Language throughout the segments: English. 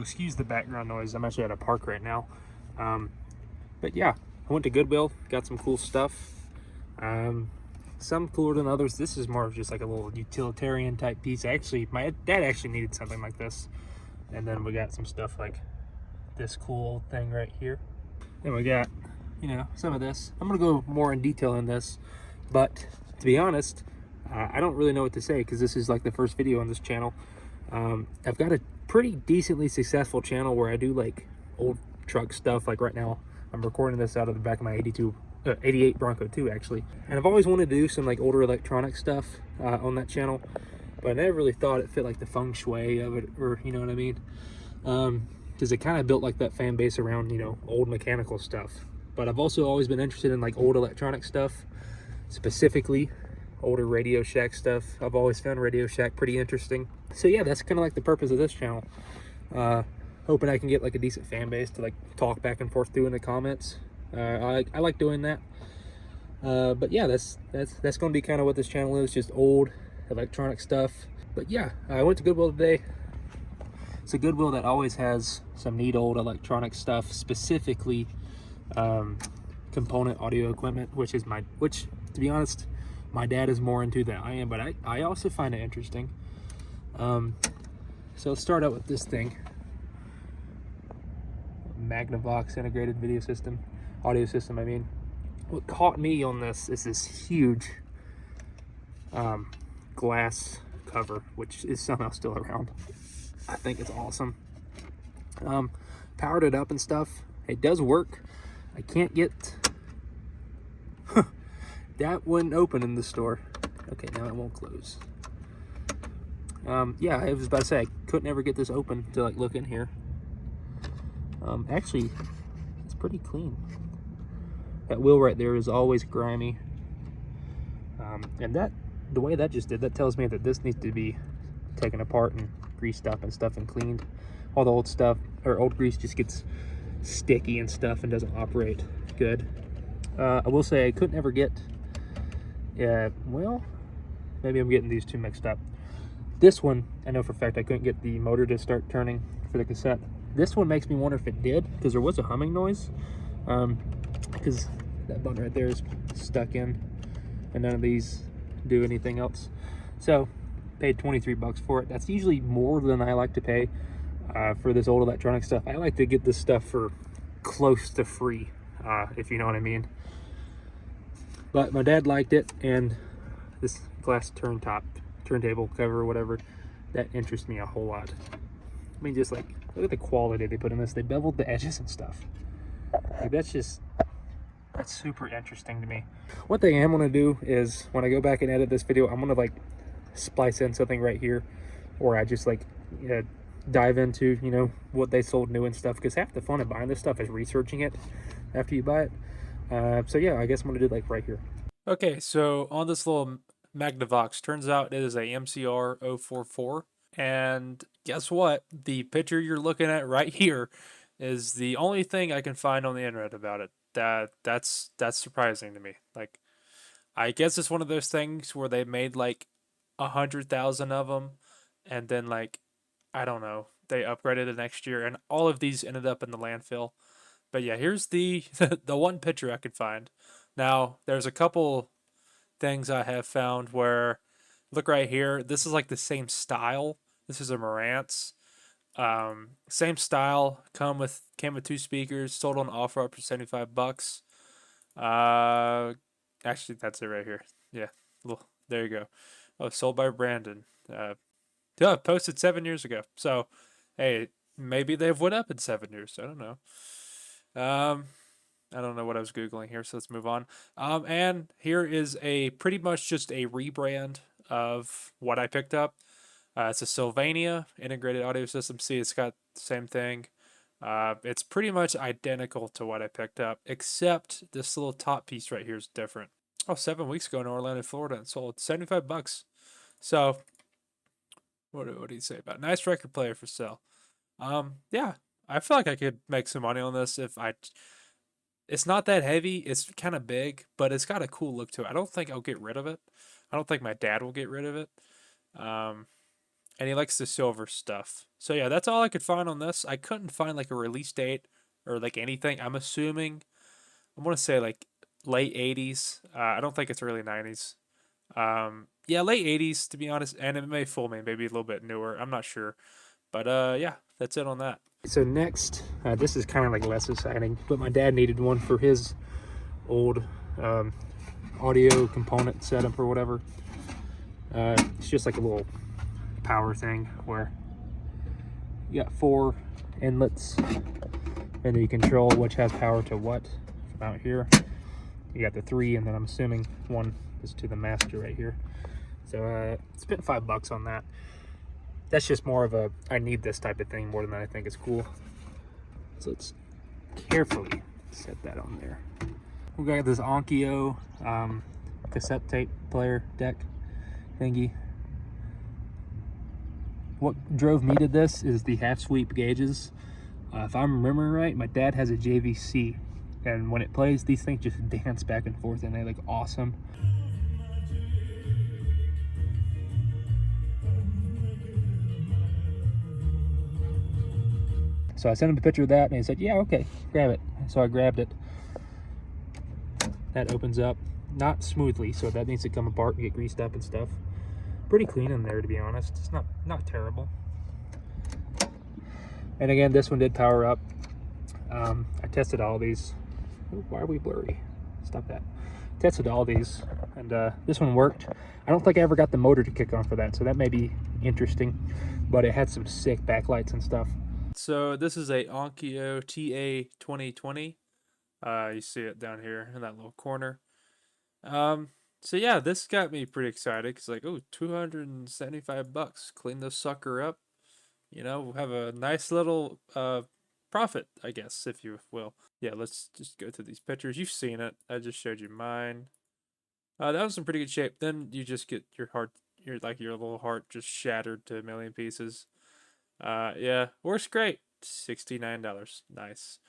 Excuse the background noise. I'm actually at a park right now. But yeah, I went to Goodwill, got some cool stuff. Some cooler than others. This is more of just like a little utilitarian type piece. Actually, my dad actually needed something like this. And then we got some stuff like this cool thing right here. And we got, some of this. I'm gonna go more in detail in this, but to be honest, I don't really know what to say because this is like the first video on this channel. I've got a pretty decently successful channel where I do like old truck stuff. Like right now, I'm recording this out of the back of my 88 Bronco 2 actually. And I've always wanted to do some like older electronic stuff on that channel, but I never really thought it fit like the feng shui of it, or you know what I mean? Because it kind of built like that fan base around, old mechanical stuff. But I've also always been interested in like old electronic stuff, specifically older Radio Shack stuff. I've always found Radio Shack pretty interesting. So yeah, that's kind of like the purpose of this channel. Hoping I can get like a decent fan base to like talk back and forth through in the comments. I like doing that. But yeah, that's going to be kind of what this channel is, just old electronic stuff. But yeah, I went to Goodwill today. It's a Goodwill that always has some neat old electronic stuff, specifically component audio equipment, which to be honest, my dad is more into than I am, but I also find it interesting. So let's start out with this thing. Magnavox integrated audio system, I mean. What caught me on this is this huge glass cover, which is somehow still around. I think it's awesome. Powered it up and stuff. It does work. I can't get that wouldn't open in the store. Okay, now it won't close. Yeah, I was about to say I couldn't ever get this open to like look in here. Actually, it's pretty clean. That wheel right there is always grimy. And the way that just did, that tells me that this needs to be taken apart and greased up and stuff and cleaned. All the old stuff, or old grease, just gets sticky and stuff and doesn't operate good. I will say I couldn't ever get, well, maybe I'm getting these two mixed up. This one, I know for a fact I couldn't get the motor to start turning for the cassette. This one makes me wonder if it did, because there was a humming noise. Because that button right there is stuck in, and none of these do anything else. So, paid 23 bucks for it. That's usually more than I like to pay for this old electronic stuff. I like to get this stuff for close to free, if you know what I mean. But my dad liked it, and this glass turntable cover or whatever, that interests me a whole lot. I mean, just like, look at the quality they put in this. They beveled the edges and stuff. Like, that's super interesting to me. One thing I am gonna do is when I go back and edit this video, I'm gonna like splice in something right here, or I just like dive into what they sold new and stuff, because half the fun of buying this stuff is researching it after you buy it. So yeah, I guess I'm gonna do it like right here. Okay, so on this little Magnavox, turns out it is a MCR 044, and guess what? The picture you're looking at right here is the only thing I can find on the internet about it. That's surprising to me. Like, I guess it's one of those things where they made like 100,000 of them, and then like, I don't know, they upgraded it next year, and all of these ended up in the landfill. But yeah, here's the the one picture I could find. Now, there's a couple things I have found where, look right here, this is like the same style. This is a Marantz. Same style, came with two speakers, sold on offer for 75 bucks. Actually, that's it right here. Yeah, well, there you go. Oh, sold by Brandon. Yeah, posted 7 years ago. So, hey, maybe they've went up in 7 years. I don't know. I don't know what I was Googling here, so let's move on. And here is a pretty much just a rebrand of what I picked up. It's a Sylvania integrated audio system. See, it's got the same thing. It's pretty much identical to what I picked up, except this little top piece right here is different. Oh, 7 weeks ago in Orlando, Florida, and sold 75 bucks. So, what do you say about it? Nice record player for sale. Yeah, I feel like I could make some money on this if I. It's not that heavy. It's kind of big, but it's got a cool look to it. I don't think I'll get rid of it. I don't think my dad will get rid of it. and he likes the silver stuff. So yeah, that's all I could find on this. I couldn't find like a release date or like anything. I'm assuming I want to say like late 80s. I don't think it's early 90s. Yeah, late 80s to be honest, and it may fool me, maybe a little bit newer. I'm not sure, but yeah, that's it on that. So next, this is kind of like less exciting, but my dad needed one for his old um, audio component setup or whatever. It's just like a little power thing where you got 4 inlets and then you control which has power to what. From out here you got the 3, and then I'm assuming 1 is to the master right here. So spent $5 on that. That's just more of a I need this type of thing more than I think it's cool. So let's carefully set that on there. We got this Onkyo cassette tape player deck thingy. What drove me to this is the half sweep gauges. If I'm remembering right, my dad has a JVC, and when it plays, these things just dance back and forth, and they look awesome. So I sent him a picture of that, and he said, yeah, okay, grab it. So I grabbed it. That opens up, not smoothly, so that needs to come apart and get greased up and stuff. Pretty clean in there, to be honest. It's not terrible. And again, this one did power up. I tested all these. Ooh, why are we blurry? Stop that. Tested all these, and this one worked. I don't think I ever got the motor to kick on for that, so that may be interesting. But it had some sick backlights and stuff. So this is a Onkyo TA 2020. You see it down here in that little corner. So yeah, this got me pretty excited because like, oh, $275. Clean this sucker up. You know, we'll have a nice little profit, I guess, if you will. Yeah, let's just go through these pictures. You've seen it. I just showed you mine. That was in pretty good shape. Then you just get your heart, your little heart just shattered to a million pieces. Yeah, works great. $69. Nice.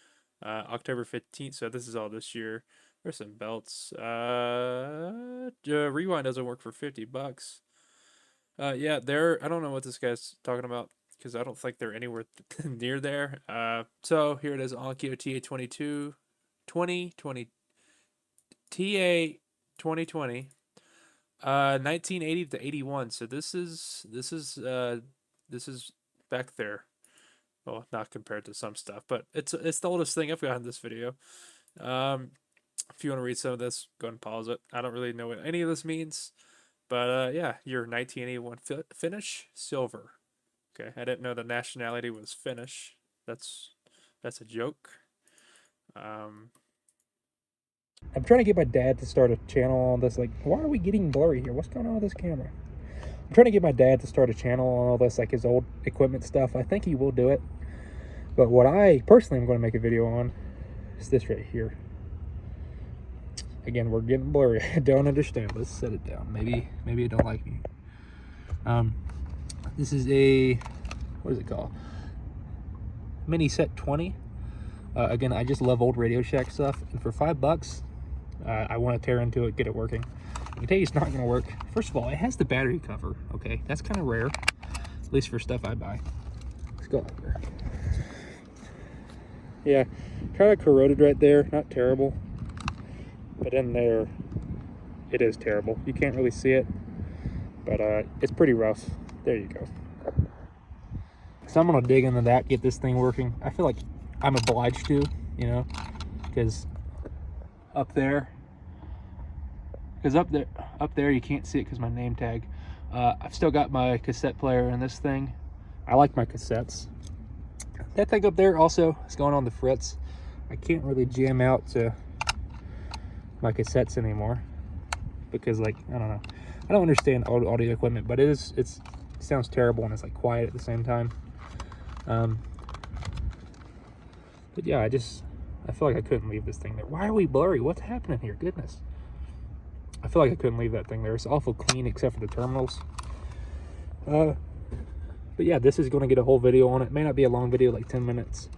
October 15th, so this is all this year. There's some belts. Rewind doesn't work for $50. Yeah, I don't know what this guy's talking about because I don't think they're anywhere near there. So here it is, Onkyo TA 2020, TA 2020, 1980 to 81. So this is back there. Well, not compared to some stuff, but it's the oldest thing I've got in this video. If you want to read some of this, go ahead and pause it. I don't really know what any of this means, but yeah, your 1981 Finnish silver. Okay, I didn't know the nationality was Finnish. That's a joke. I'm trying to get my dad to start a channel on this. Like, why are we getting blurry here? What's going on with this camera? I'm trying to get my dad to start a channel on all this, like his old equipment stuff. I think he will do it. But what I personally am going to make a video on is this right here. Again, we're getting blurry. I don't understand. Let's set it down. Maybe it don't like me. This is a, what is it called? Mini Set 20. Again, I just love old Radio Shack stuff, and for $5, I want to tear into it, get it working. I can tell you it's not going to work. First of all, it has the battery cover. Okay, that's kind of rare, at least for stuff I buy. Let's go up here. Yeah, kind of corroded right there. Not terrible, but in there, it is terrible. You can't really see it, but it's pretty rough. There you go. So I'm gonna dig into that, get this thing working. I feel like I'm obliged to, you know, because up there you can't see it because my name tag. I've still got my cassette player in this thing. I like my cassettes. That thing up there also is going on the fritz. I can't really jam out to my cassettes anymore because, like, I don't know. I don't understand audio equipment, but it sounds terrible and it's like quiet at the same time. But yeah, I feel like I couldn't leave this thing there. Why are we blurry? What's happening here? Goodness. I feel like I couldn't leave that thing there. It's awful clean except for the terminals. But yeah, this is going to get a whole video on it. It may not be a long video, like 10 minutes.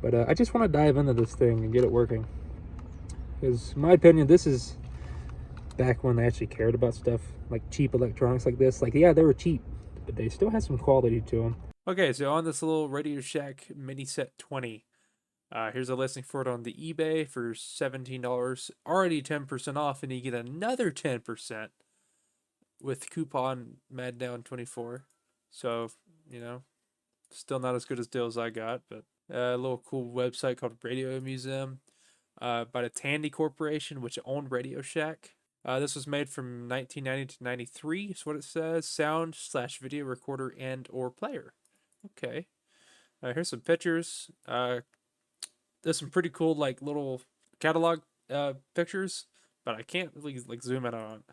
But I just want to dive into this thing and get it working. Because in my opinion, this is back when they actually cared about stuff like cheap electronics like this. Like, yeah, they were cheap, but they still have some quality to them. Okay, so on this little Radio Shack Mini Set 20, here's a listing for it on the eBay for $17, already 10% off, and you get another 10% with coupon MadDown24. So, you know, still not as good as deals I got, but a little cool website called Radio Museum by the Tandy Corporation, which owned Radio Shack. This was made from 1990 to 93, is what it says. Sound/video recorder and or player. Okay. Here's some pictures. There's some pretty cool like little catalog pictures, but I can't really like zoom in on.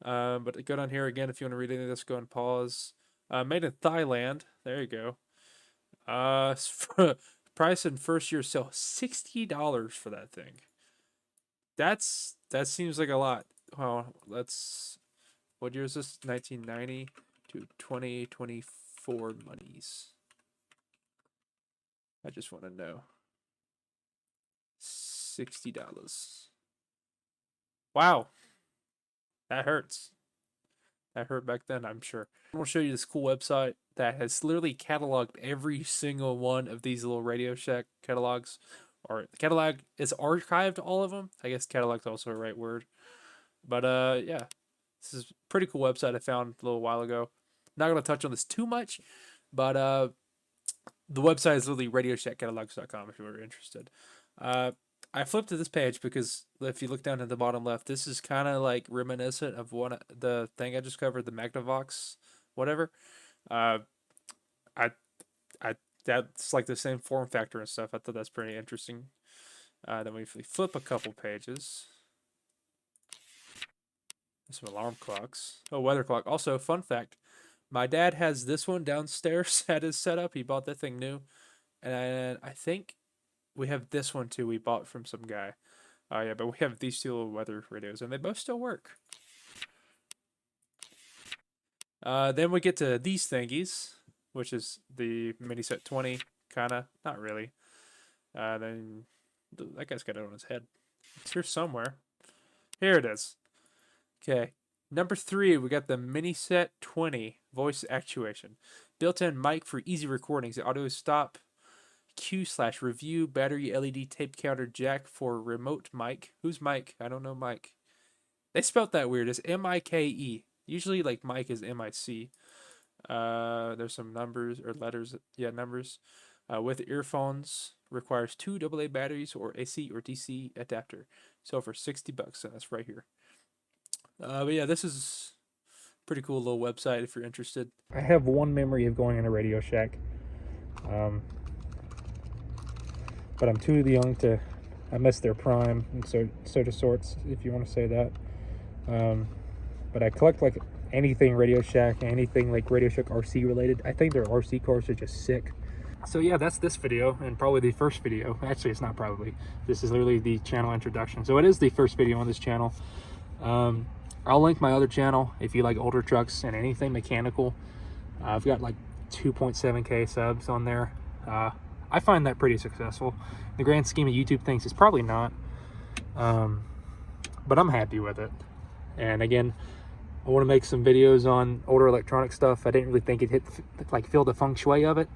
But go down here again if you want to read any of this. Go and pause. Made in Thailand. There you go. Price in first year sale $60 for that thing. That seems like a lot. Well, what year is this? 1990 to 2024 monies. I just want to know. $60. Wow. That hurts. That hurt back then, I'm sure. I'm going to show you this cool website that has literally cataloged every single one of these little Radio Shack catalogs. Or the catalog is archived all of them. I guess catalog's also a right word. But yeah. This is a pretty cool website I found a little while ago. Not going to touch on this too much, but the website is literally radioshackcatalogs.com if you were interested. I flipped to this page because if you look down at the bottom left, this is kind of like reminiscent of the thing I just covered, the Magnavox, whatever. That's like the same form factor and stuff. I thought that's pretty interesting. Then we flip a couple pages. Some alarm clocks. Oh, weather clock. Also, fun fact, my dad has this one downstairs at his setup. He bought that thing new. And I think we have this one too. We bought from some guy. Yeah, but we have these two little weather radios, and they both still work. Then we get to these thingies, which is the Mini Set 20, kinda. Not really. Then that guy's got it on his head. It's here somewhere. Here it is. Okay. Number 3, we got the Mini Set 20 voice actuation. Built-in mic for easy recordings. Audio stop. Q/review, battery, LED, tape counter, jack for remote mic. Who's Mike? I don't know Mike. They spelled that weird. It's M-I-K-E. Usually, like, Mike is M-I-C. There's some numbers or letters. Yeah, numbers. With earphones, requires 2 AA batteries or AC or DC adapter. So for $60, and that's right here. But yeah, this is a pretty cool little website if you're interested. I have one memory of going in a Radio Shack. But I'm too young to, I missed their prime, and so to sorts, if you want to say that. But I collect like anything Radio Shack, anything like Radio Shack RC related. I think their RC cars are just sick. So yeah, that's this video, and probably the first video. Actually, it's not probably. This is literally the channel introduction. So it is the first video on this channel. I'll link my other channel if you like older trucks and anything mechanical. I've got like 2.7K subs on there. I find that pretty successful. In the grand scheme of YouTube things, it's probably not. But I'm happy with it. And again, I want to make some videos on older electronic stuff. I didn't really think it feel the feng shui of it.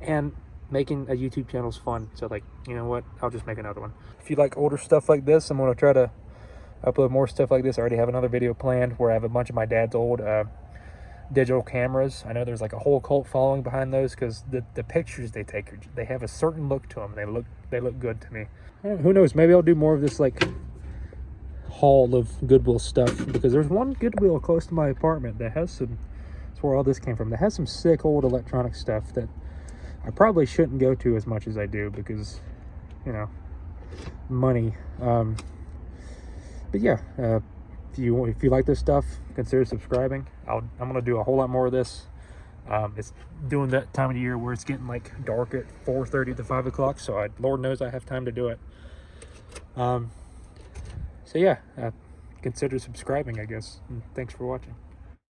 And making a YouTube channel is fun. So like, you know what? I'll just make another one. If you like older stuff like this, I'm going to try to upload more stuff like this. I already have another video planned where I have a bunch of my dad's old digital cameras. I know there's like a whole cult following behind those because the pictures they take, they have a certain look to them. They look good to me. Who knows? Maybe I'll do more of this like haul of Goodwill stuff, because there's one Goodwill close to my apartment that has some. That's where all this came from. That has some sick old electronic stuff that I probably shouldn't go to as much as I do because, you know, money. But yeah. If you like this stuff, consider subscribing. I'm gonna do a whole lot more of this. It's doing that time of the year where it's getting like dark at 4:30 to 5 o'clock, so Lord knows I have time to do it. So yeah, consider subscribing, I guess. And thanks for watching.